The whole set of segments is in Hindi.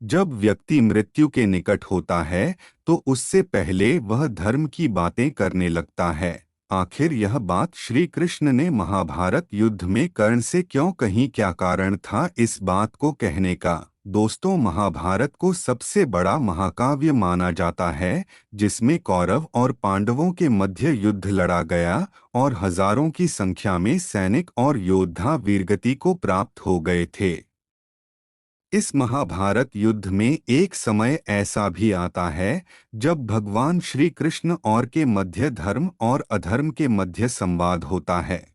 जब व्यक्ति मृत्यु के निकट होता है तो उससे पहले वह धर्म की बातें करने लगता है। आखिर यह बात श्री कृष्ण ने महाभारत युद्ध में कर्ण से क्यों कही, क्या कारण था इस बात को कहने का? दोस्तों, महाभारत को सबसे बड़ा महाकाव्य माना जाता है, जिसमें कौरव और पांडवों के मध्य युद्ध लड़ा गया और हजारों की संख्या में सैनिक और योद्धा वीरगति को प्राप्त हो गए थे। इस महाभारत युद्ध में एक समय ऐसा भी आता है जब भगवान श्री कृष्ण और के मध्य धर्म और अधर्म के मध्य संवाद होता है।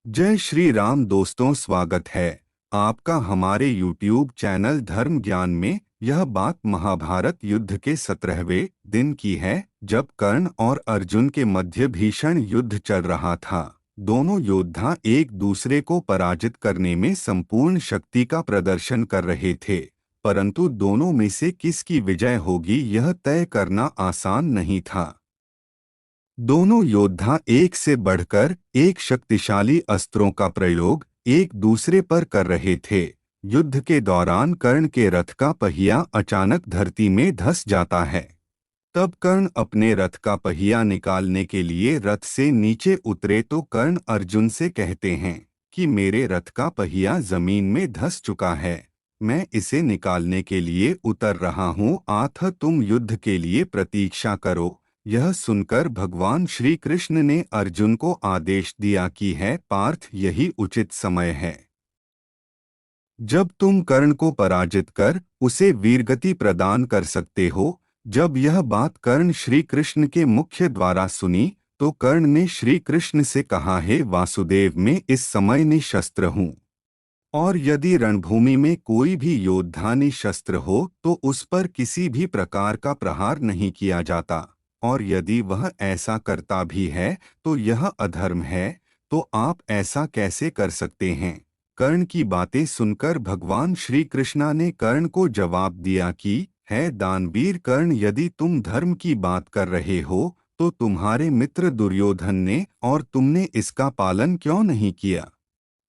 जय श्री राम दोस्तों, स्वागत है आपका हमारे YouTube चैनल धर्म ज्ञान में। यह बात महाभारत युद्ध के 17वें दिन की है, जब कर्ण और अर्जुन के मध्य भीषण युद्ध चल रहा था। दोनों योद्धा एक दूसरे को पराजित करने में संपूर्ण शक्ति का प्रदर्शन कर रहे थे, परंतु दोनों में से किसकी विजय होगी यह तय करना आसान नहीं था। दोनों योद्धा एक से बढ़कर एक शक्तिशाली अस्त्रों का प्रयोग एक दूसरे पर कर रहे थे। युद्ध के दौरान कर्ण के रथ का पहिया अचानक धरती में धंस जाता है। तब कर्ण अपने रथ का पहिया निकालने के लिए रथ से नीचे उतरे तो कर्ण अर्जुन से कहते हैं कि मेरे रथ का पहिया जमीन में धंस चुका है, मैं इसे निकालने के लिए उतर रहा हूँ, अतः तुम युद्ध के लिए प्रतीक्षा करो। यह सुनकर भगवान श्री कृष्ण ने अर्जुन को आदेश दिया कि है पार्थ, यही उचित समय है जब तुम कर्ण को पराजित कर उसे वीरगति प्रदान कर सकते हो। जब यह बात कर्ण श्री कृष्ण के मुख्य द्वारा सुनी तो कर्ण ने श्री कृष्ण से कहा, हे वासुदेव, मैं इस समय निशस्त्र हूँ, और यदि रणभूमि में कोई भी योद्धा निशस्त्र हो तो उस पर किसी भी प्रकार का प्रहार नहीं किया जाता, और यदि वह ऐसा करता भी है तो यह अधर्म है। तो आप ऐसा कैसे कर सकते हैं? कर्ण की बातें सुनकर भगवान श्री कृष्णा ने कर्ण को जवाब दिया कि है दानवीर कर्ण, यदि तुम धर्म की बात कर रहे हो तो तुम्हारे मित्र दुर्योधन ने और तुमने इसका पालन क्यों नहीं किया?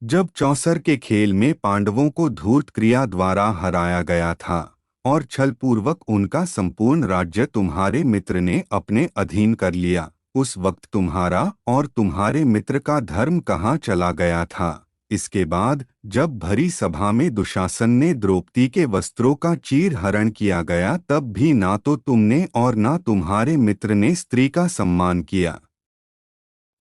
जब चौसर के खेल में पांडवों को धूर्त क्रिया द्वारा हराया गया था और छलपूर्वक उनका संपूर्ण राज्य तुम्हारे मित्र ने अपने अधीन कर लिया, उस वक्त तुम्हारा और तुम्हारे मित्र का धर्म कहाँ चला गया था? इसके बाद जब भरी सभा में दुशासन ने द्रौपदी के वस्त्रों का चीर हरण किया गया, तब भी ना तो तुमने और ना तुम्हारे मित्र ने स्त्री का सम्मान किया,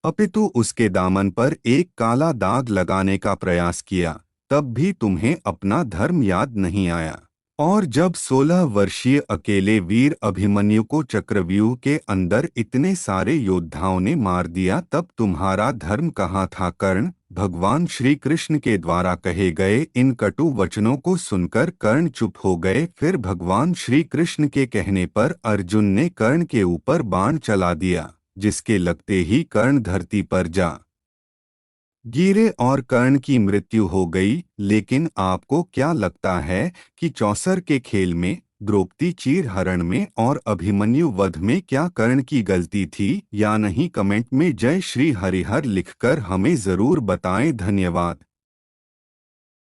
अपितु उसके दामन पर एक काला दाग लगाने का प्रयास किया। तब भी तुम्हें अपना धर्म याद नहीं आया। और जब 16 वर्षीय अकेले वीर अभिमन्यु को चक्रव्यूह के अंदर इतने सारे योद्धाओं ने मार दिया, तब तुम्हारा धर्म कहाँ था कर्ण? भगवान श्री कृष्ण के द्वारा कहे गए इन कटु वचनों को सुनकर कर्ण चुप हो गए। फिर भगवान श्री कृष्ण के कहने पर अर्जुन ने कर्ण के ऊपर बाण चला दिया, जिसके लगते ही कर्ण धरती पर जा गिरे और कर्ण की मृत्यु हो गई। लेकिन आपको क्या लगता है कि चौसर के खेल में, द्रौपदी चीर हरण में और अभिमन्यु वध में क्या कर्ण की गलती थी या नहीं? कमेंट में जय श्री हरिहर लिखकर हमें जरूर बताएं। धन्यवाद।